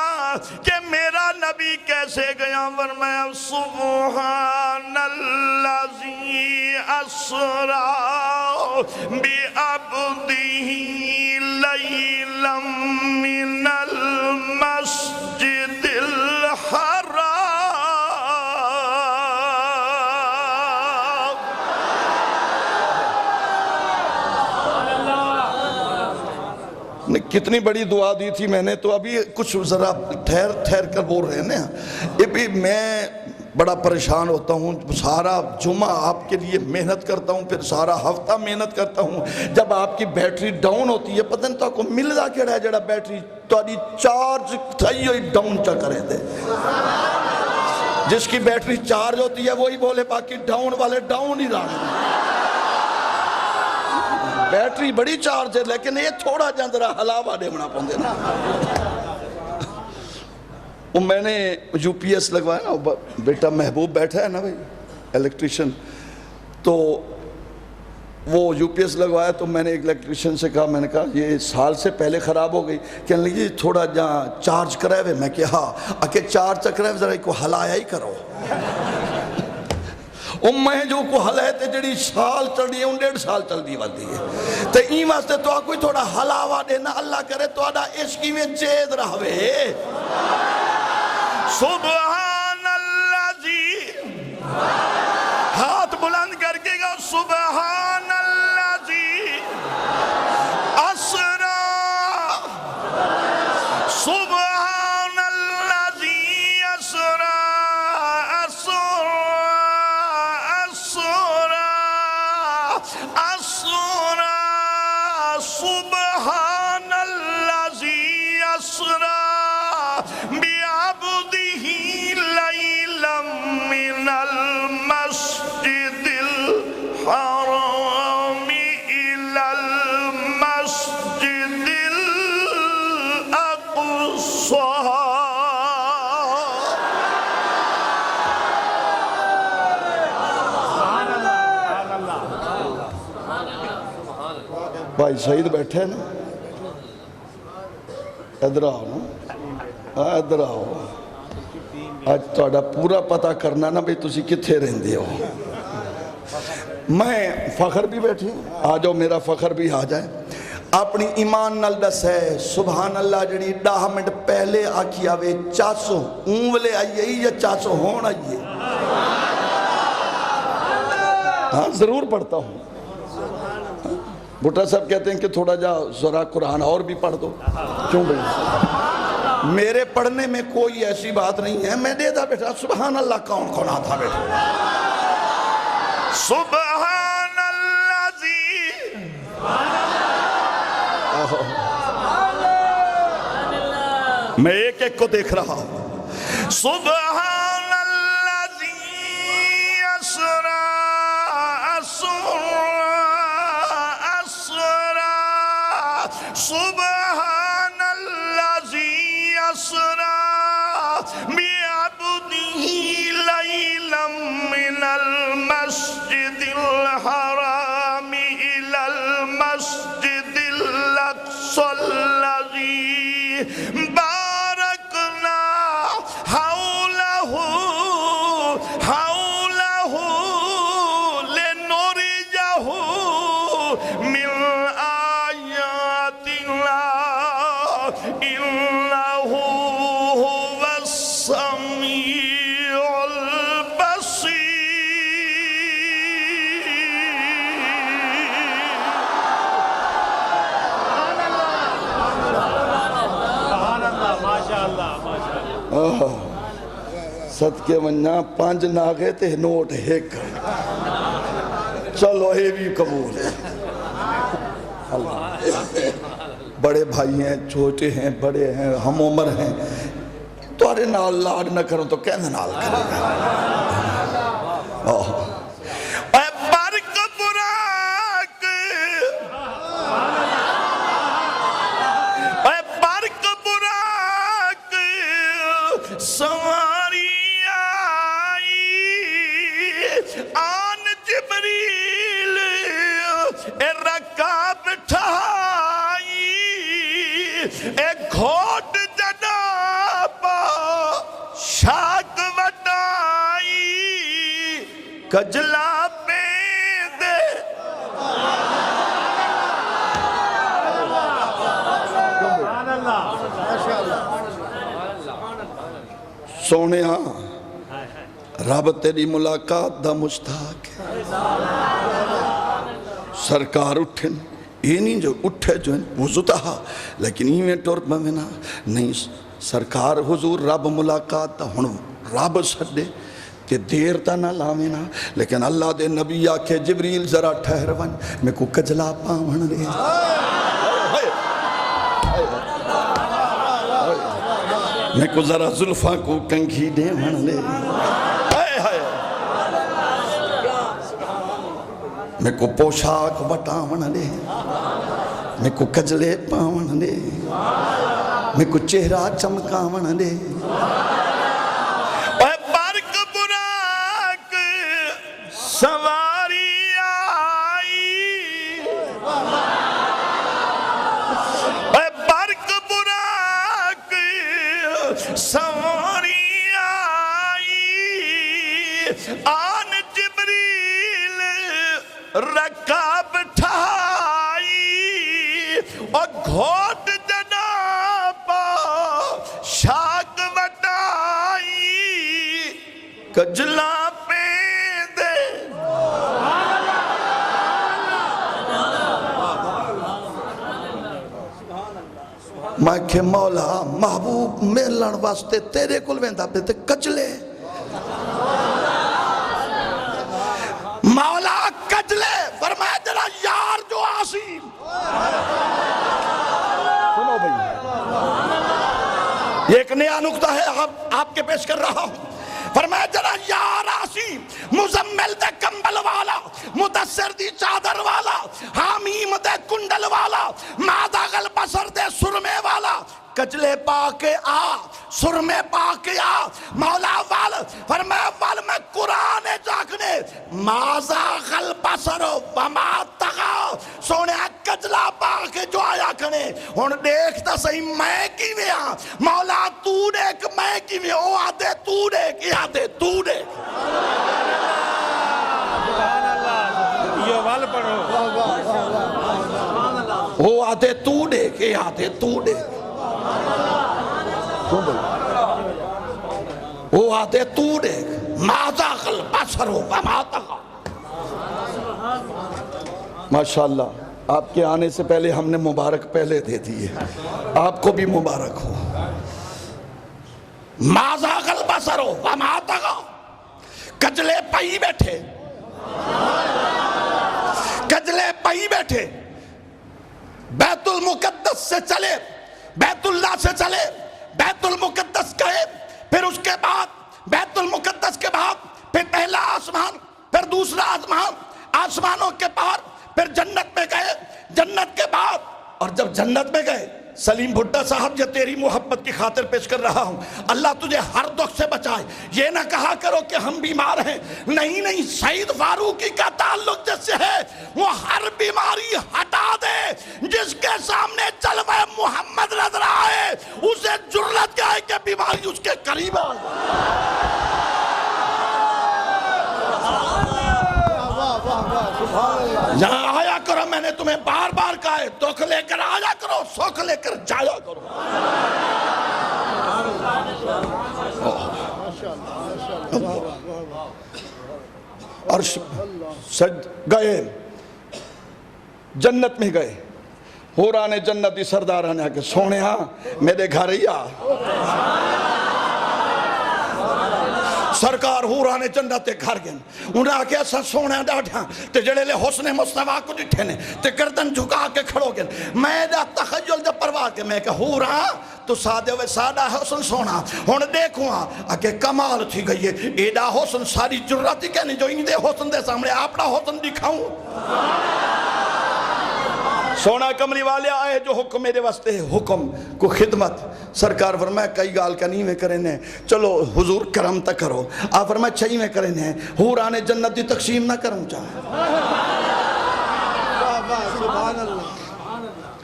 کہ میرا نبی کیسے گیا، فرمایا سبحان الذی اسرا بعبدہ لیلا من المسجد الحرام کتنی بڑی دعا دی تھی میں نے، تو ابھی کچھ ذرا ٹھہر کر بول رہے ہیں نا. ابھی میں بڑا پریشان ہوتا ہوں، سارا جمعہ آپ کے لیے محنت کرتا ہوں، پھر سارا ہفتہ محنت کرتا ہوں. جب آپ کی بیٹری ڈاؤن ہوتی ہے، پتہ نہیں تو آپ کو ملدا کیڑا ہے جڑا بیٹری تاری چارج تھئی ہوئی ڈاؤن چا کرے دے. جس کی بیٹری چارج ہوتی ہے وہی بولے، باقی ڈاؤن والے ڈاؤن ہی رہنے. بیٹری بڑی چارج ہے لیکن یہ تھوڑا جاندرہ حلاوہ دیونا پوندے نا. میں نے یو پی ایس لگوایا نا، بیٹا محبوب بیٹھا ہے نا بھائی الیکٹریشن، تو وہ یو پی ایس لگوایا. تو میں نے ایک الیکٹریشن سے کہا، میں نے کہا یہ سال سے پہلے خراب ہو گئی. کہنے لگی تھوڑا جہاں چارج کرائے ہوئے. میں کہا ہاں اکے چارج چکرائے ہوئے ذرا ایک کو ہلایا ہی کرو. میں جو کو ہلائے تے جڑی سال چل رہی ہے 1.5 سال چل دی بندی ہے. تے این واسطے تو کوئی تھوڑا ہلاوا دینا، اللہ کرے تو آدھا عشقی میں چید رہوے. سبحان اللہ جی، ہاتھ بلند کر کے گا، سبحان اللہ جی اسرا، سبحان اللہ جی اسرا، اسرا اسرا اسرا، سبحان اللہ جی اسرا بعبده ليلا من المسجد الحرام إلى المسجد الأقصى. بھائی سعید بیٹھے نا، ادھر آؤ نا، ادھر آؤ. آج توڑا پورا پتہ کرنا نا بھئی تسی کتھے رہندے ہو. میں فخر بھی بیٹھی، آ جاؤ میرا فخر بھی آ جائے. اپنی ایمان نال دس ہے سبحان اللہ جڑی 10 منٹ پہلے آکھی آوے چاسو اونولے آئیے یا چاسو ہون آئیے. ہاں ضرور پڑھتا ہوں. بھٹا صاحب کہتے ہیں کہ تھوڑا جا ذرا قرآن اور بھی پڑھ دو. کیوں بھئی؟ میرے پڑھنے میں کوئی ایسی بات نہیں ہے. میں دے دا بیٹا سبحان اللہ کون آتا بیٹا. سبحان اللہ جی، میں ایک ایک کو دیکھ رہا ہوں. سبحان اللہ جی اسرا، اسرا اسرا، سبحان اللہ جی اسرا بعبده ليلا من المسجد الحرام إلى المسجد الأقصى الذي باركنا حوله لنريه من آياتنا إنه هو السميع البصير. صدقے منہ 5 ناغے تے نوٹ ایک. چلو یہ بھی قبول ہے. بڑے بھائی ہیں، چھوٹے ہیں، بڑے ہیں، ہم عمر ہیں. توارے نال لاڈ نہ کروں تو کہنے نال کرے گا. اے برق براق، اے برق براق سواری آئی، آن جبریل اے رکاب ٹھائی، اے گھوٹ جنابا شاک وٹائی، کجلا پہ دے. سونے ہاں رب تیری ملاقات دا مشتاق ہے. سرکار اٹھن یہ نہیں جو اٹھے جو وضو تہا لیکن ہی میں ٹور پوینا نہیں سرکار حضور رب ملاقات تا ہن رب سڈے کہ دیر تا نہ لاوینا لیکن اللہ دے نبی آکھے جبریل ذرا ٹھہر ون میں کو کجلا پاون دے میں کو ذرا زلفاں کو کنگھی دے ون دے میں کو پوشاک وٹاون دے میں کو کجلے پاون دے میں کو چہرہ چمکاون دے برق براق سواری آئی برق براق سواری آئی آن جبریل رکھا بٹھائی اور گھوٹ جناب شاک وٹائی کجلا پہ دے میں کہ مولا محبوب ملن واسطے تیرے کل ویندا پہ تے کجلے مولا کجلے فرمایا جرا یار جو عاصم سنو بھئی یہ ایک نیا نکتہ ہے آپ کے پیش کر رہا ہوں فرمایا جرا یار عاصم مزمل دے کمبل والا مدثر دی چادر والا حامیم دے کنڈل والا ماداغل بسر دے سرمے والا کجلے پا کے آ سرمے پا کے آ مولا وال فرمایا وال میں قرآن جاکنے مازاغل بسر وما تغا سونے کجلا پا کے جو آیا کنے ہون دیکھتا صحیح میں کی میں آ مولا تو دیکھ میں کی میں او آدھے تو دیکھ یہ آدھے تو دیکھ یہ وال پڑھو او آدھے تو دیکھ یہ آدھے تو دیکھ وہ آدھے تو دیکھ مازاغل بسر وما تغا ماشاءاللہ آپ کے آنے سے پہلے ہم نے مبارک پہلے دے دیئے آپ کو بھی مبارک ہو مازاغل بسر وما تغا کجلے پئی بیٹھے کجلے پئی بیٹھے بیت المقدس سے چلے بیت اللہ سے چلے بیت المقدس گئے پھر اس کے بعد بیت المقدس کے بعد پھر پہلا آسمان پھر دوسرا آسمان آسمانوں کے پار پھر جنت میں گئے جنت کے بعد اور جب جنت میں گئے سلیم بھٹا صاحب یہ تیری محبت کی خاطر پیش کر رہا ہوں اللہ تجھے ہر دکھ سے بچائے یہ نہ کہا کرو کہ ہم بیمار ہیں نہیں سعید فاروقی کا تعلق جس سے ہے وہ ہر بیماری ہٹا دے جس کے سامنے جلوہ محمد نظر آئے اسے جرلت آئے کہ بیماری اس کے قریب آئے یہاں آیا کرو میں نے تمہیں بار بار کہا ہے دکھ لے کر آیا کرو سکھ لے کر جایا کرو اور گئے جنت میں گئے حورانے جنتی سردار نے آ کے سونے ہاں میرے گھر ہی آ سرکار حورانے جنت گھر گئے انہیں آکے ایسا سونے ڈاٹھا تے جڑے لے حسن مصطفیٰ کو ڈٹھے نے تے گردن جھکا کے کھڑو گئے میں دا تخیل جب پرواہ کے میں کہ حوران تو سادے ہوئے سادہ حسن سونا ہون دیکھوں آکے کمال تھی گئی ہے ایڈا حسن ساری جرتی کہنے جو ان دے حسن دے سامنے اپنا حسن دکھاؤں سونا کملی والے آئے جو حکم میرے واسطے ہے حکم کو خدمت سرکار فرمایا کئی گال کا نہیں میں کرنے چلو حضور کرم تک کرو آپ فرمایا چھئی میں کرنے حورانے جنت دی تقسیم نہ کروں چاہے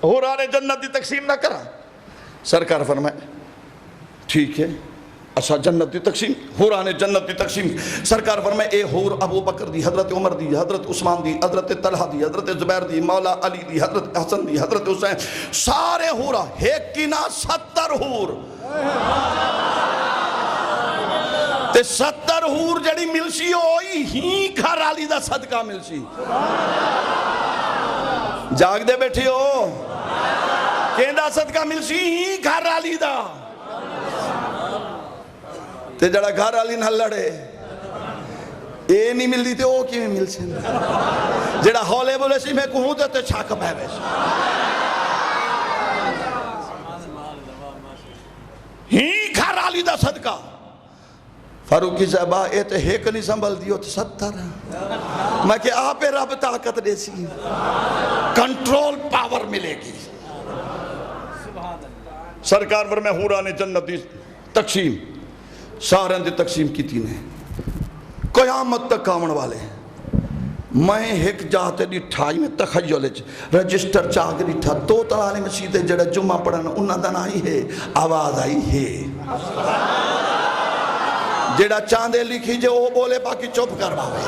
حورانے جنت دی تقسیم نہ کرا سرکار فرمایا ٹھیک ہے اچھا جنت دی تقسیم حورانے جنت دی تقسیم سرکار فرمائے اے حور ابو بکر دی حضرت عمر دی حضرت عثمان دی حضرت طلحہ دی حضرت زبیر دی مولا علی دی حضرت حسن دی حضرت حسین سارے حورا ایک کی نا 70 حور تے 70 حور جڑی ملسی ہوئی ہی گھر علی دا صدقہ ملسی جاگ دے بیٹھی ہو کہندہ صدقہ مل سی ہی گھر آلی دا تے جڑا گھر آلی نہ لڑے اے نہیں مل دی تے او کی میں مل سے جڑا ہولے بولے سی میں کہوں تے چھاک بہوے سی ہی گھر آلی دا صدقہ فاروقی صاحبہ اے تے ایک نہیں سنبھل دیو تے 70 میں کہ آپ رب طاقت دے سی کنٹرول پاور ملے گی سرکار پر میں حوران جنت دی تقسیم سارن دی تقسیم کی تینے قیامت تک آمن والے میں ایک جاتے دی ٹھائی میں تخیلے رجسٹر چاک دی ٹھا تو تلانے میں سیدھے جڑا جمعہ پڑھنا انہا دن آئی ہے آواز آئی ہے جڑا چاندے لکھی جو وہ بولے باقی چوپ کر باوے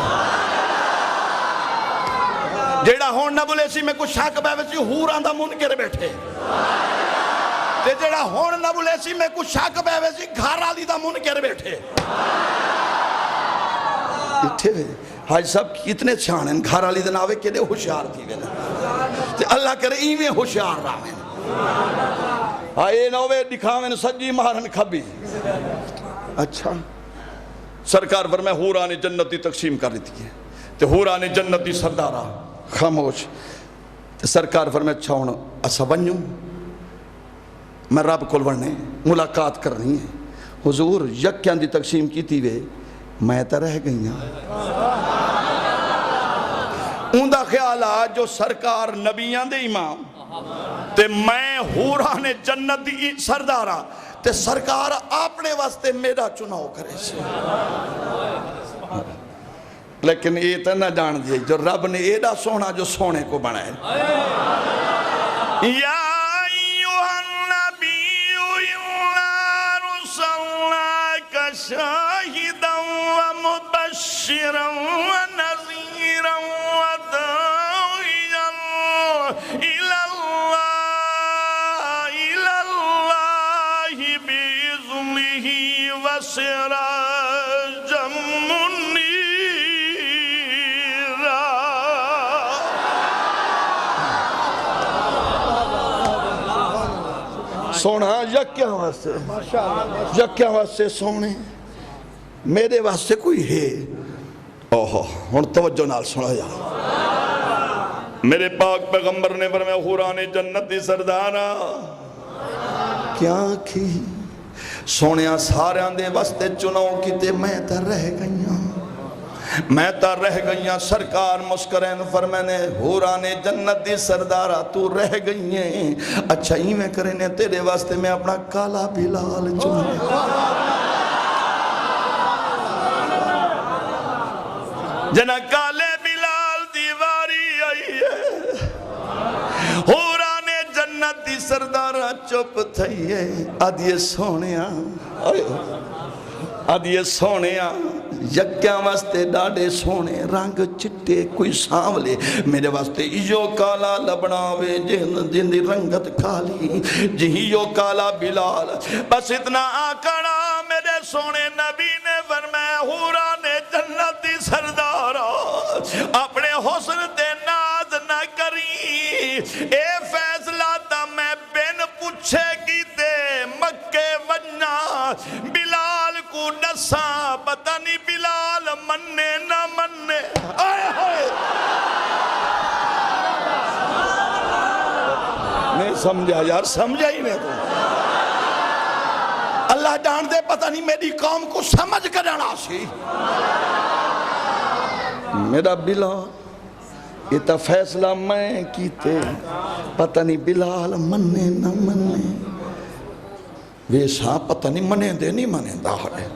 جڑا ہون نہ بولے سی میں کچھ شاک باوے سی حوران دا منکر بیٹھے تے جڑا ہون نہ بولے سی میں کچھ شاک باوے سی گھر آلی دا منکر بیٹھے اٹھے ہوئے حاج صاحب کتنے چھان ہیں گھر آلی دن آوے کدے ہوشیار تھی وے اللہ کرے ایویں ہوشیار راویں آئے نوے دکھاویں سجی مہارن کھبی اچھا سرکار فرمائے حوران جنتی تقسیم کر دیتی ہے تے حوران جنتی سردارہ خاموش تے سرکار فرمائے اچھا ہونا اسا بنیوں میں رب کول ورنے ملاقات کرنی ہے حضور یکیاں دی تقسیم کی تھی وے میں تا رہ گئی ہوں اندہ خیالات جو سرکار نبیان دے امام تے میں حوران جنت دی سردارہ تے سرکار اپنے واسطے میرا چناؤ کرے سے لیکن یہ تو نہ جان دیئے جو رب نے ایڈا سونا جو سونے کو بنائے یا ایوہ النبی انا رسلناک شاہدا ومبشرا ونذیرا وداعیا الاللہ بإذنہ وسراجا منیرا سونا یکیاں واسطے سونے میرے واسطے کوئی ہے اوہو ہن توجہ نال سنا جا میرے پاک پیغمبر نے فرمایا حوران جنت دی سردارہ کیا کی سونیاں سارے دے واسطے چناؤ کیتے میں تا رہ گئیاں سرکار مسکرین فرمانے حوران جنت دی سردارہ تو رہ گئییں اچھا ہی میں کرنے تیرے واسطے میں اپنا کالا بلال چنے جنہ کالے بلال دیواری آئی ہے حوران جنت دی سردارہ چپ تھئیے آدھیے سونیاں یکیاں واسطے ڈاڑے سونے رنگ چٹے کوئی سانولے میرے واسطے ایو کالا لبناوے جن دی رنگت کالی جہیو کالا بلال بس اتنا آکڑا میرے سونے نبی نے فرمایا حوران جنت دی سردارہ اپنے حسن تے ناز نہ کری اے فیصلہ تا میں بین پوچھے گی دے مکے وننا بلال کو نسا پتہ نہیں بلال مننے نہ مننے آئے ہوئے نہیں سمجھا یار سمجھا ہی نہیں تو اللہ جان دے پتہ نہیں میری قوم کو سمجھ کر جانا سی میرا بلال یہ تا فیصلہ میں کیتے پتہ نہیں بلال مننے نہ مننے ویسا پتہ نہیں منے دے نہیں منے دا ہے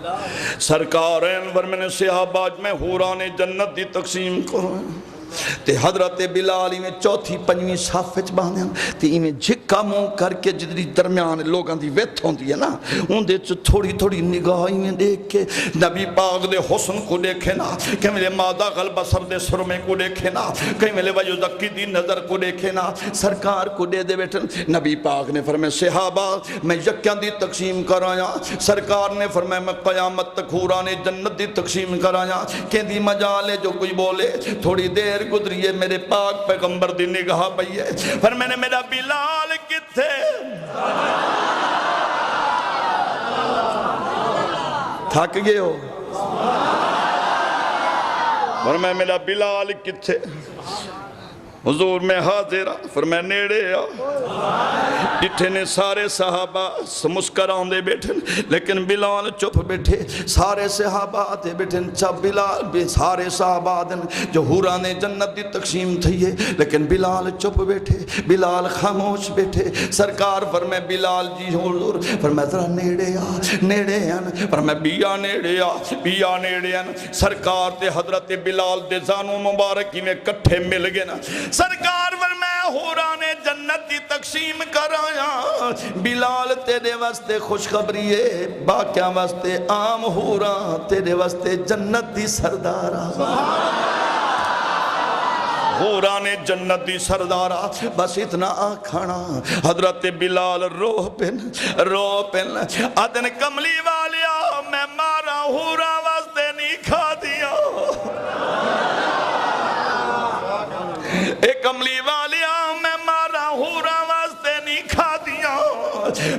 سرکار انور میں نے صحابہ میں حوران جنت دی تقسیم کرو تے حضرت بلالی میں چوتھی پنجویں صافچ باندھیں تے میں جھکا منہ کر کے جدری درمیان لوگاں دی ویت ہوندی ہے نا ان دے تھوڑی تھوڑی نگاہیں میں دیکھ کے نبی پاک دے حسن کو دیکھے نا کہ میرے مادہ غلبہ سر دے سرمے کو دیکھے نا کہ میرے وجہ زکی دی نظر کو دیکھے نا سرکار کو دے دے بیٹھن نبی پاک نے فرمائے صحابہ میں یکیاں دی تقسیم کرایا سرکار نے فرمائے میں قیامت تک حوران جنت دی تقسیم کرایا کہ دی مجالے جو کوئی بولے تھوڑی دیر گزری ہے میرے پاک پیغمبر دی نگاہ پئی ہے فرمایا میرا بلال کتھے تھک گئے ہو فرمایا میرا بلال کتھے حضور میں حاضر فرمایا نیڑے جتھے نے سارے صحابہ مسکراؤں دے بیٹھے لیکن بلال چپ بیٹھے سارے صحابہ آتے بیٹھے چپ بلال بھی سارے صحابہ آدن جو حوران جنت دی تقسیم تھی ہے لیکن بلال چپ بیٹھے بلال خاموش بیٹھے سرکار فرمائے بلال جی حضور فرمائے ذرا نیڑے آن فرمائے بیا نیڑے آن سرکار تے حضرت بلال دے زانو مبارکی میں کٹھے مل گئے نا سرکار فرمایا حوران جنت دی تقسیم کرایا بلال تیرے واسطے خوشخبری ہے باقیاں واسطے عام حوران تیرے واسطے جنت دی سردارہ حوران جنت دی سردارہ بس اتنا آکھانا حضرت بلال رو پن آدن کملی والیا میں مارا حوران واسطے نہیں کھا دیا ایک کملی والیا میں مارا حورا واسطے نہیں کھا دیا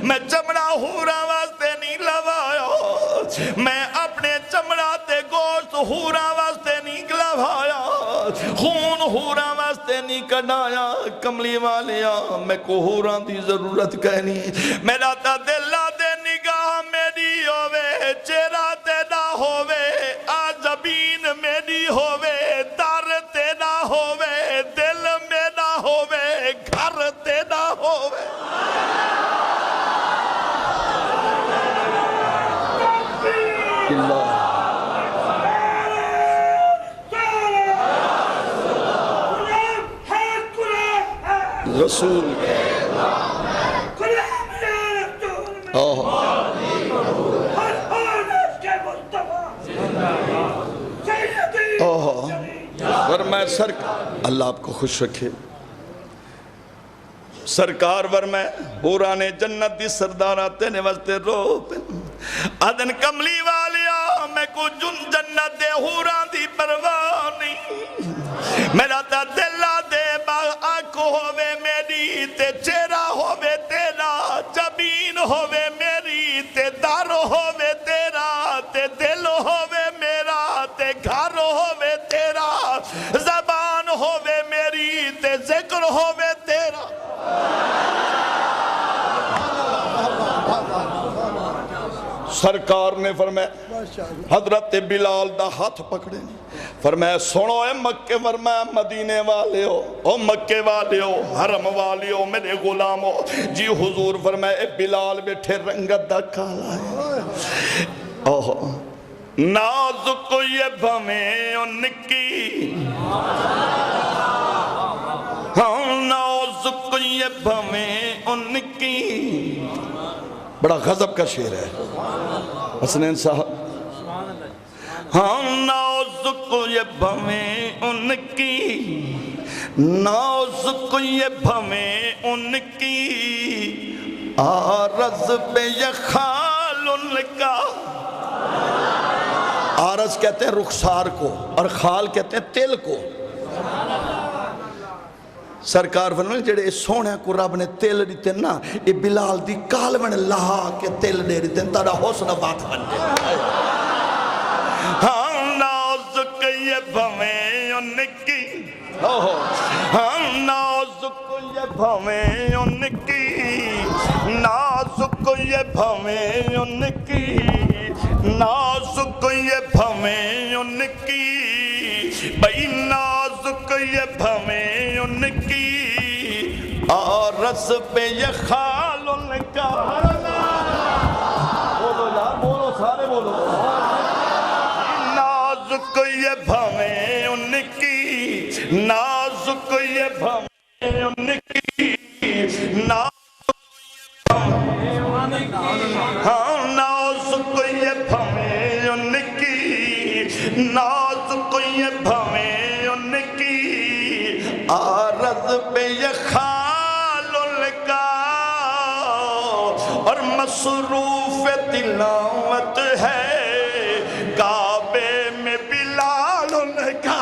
میں چمڑا حورا واسطے نہیں لوایا میں اپنے چمڑا تے گوشت حورا واسطے نہیں لوایا خون حورا واسطے نہیں کڑایا کملی والیا میں کو حورا دی ضرورت کہنی میرا تا دلہ دے نگاہ میری ہووے چہرہ تے نہ ہووے آجبین میری ہووے در تے نہ ہووے دل میں نہ ہووے گھر تے نہ ہووے رسول فرمائے سرکار اللہ آپ کو خوش رکھے سرکار فرمائے حوران جنت دی سردارہ تینے واسطے رو آدن کملی والیا میں کو جنت دے حوران دی پرواہ نہیں میرا تا دلہ دے آنکھ ہووے میری تے چہرہ ہووے تیرا جبین ہووے میری تے دار ہووے تیرا تے دل ہووے میرا تے گھر ہووے تیرا زبان ہووے میری تے ذکر ہووے تیرا سرکار نے فرمایا حضرت بلال دا ہاتھ پکڑے فرمایا سنو اے مکے فرمایا مدینے والے ہو او مکے والے ہو حرم والے ہو میرے غلام ہو جی حضور فرمایا اے بلال بیٹھے رنگت دا کالا ہے نازک یہ بھمیں ان کی نازک یہ بھمیں ان کی بڑا غضب کا شعر ہے حسنین صاحب نازک یہ بھمیں ان کی نازک یہ بھمیں ان کی آرز پہ یہ خال ان کا آرز کہتے ہیں رخسار کو اور خال کہتے ہیں تل کو سرکار فرمائے جڑے سونے کو رب نے تیل دیتے نا یہ بلال دی کالون لہا کے تیل دے دیتے ہیں تارا حسن بات بن دے ہم نازک یہ بھویں ان کی ہم نازک یہ بھویں ان کی نازک یہ بھویں ان کی نازک یہ بھویں ان کی بھئی نازک یہ بھویں ان کی آرز پہ یہ خال ان کا بولو یار بولو سارے بولو نازک یہ بھویں ان کی نازک یہ بھویں ان کی نازک یہ بھویں ان کی نازک یہ بھویں ان کی آرز پہ یہ خال ان کا اور مصروف تلاوت ہے کعبے میں بلال ان کا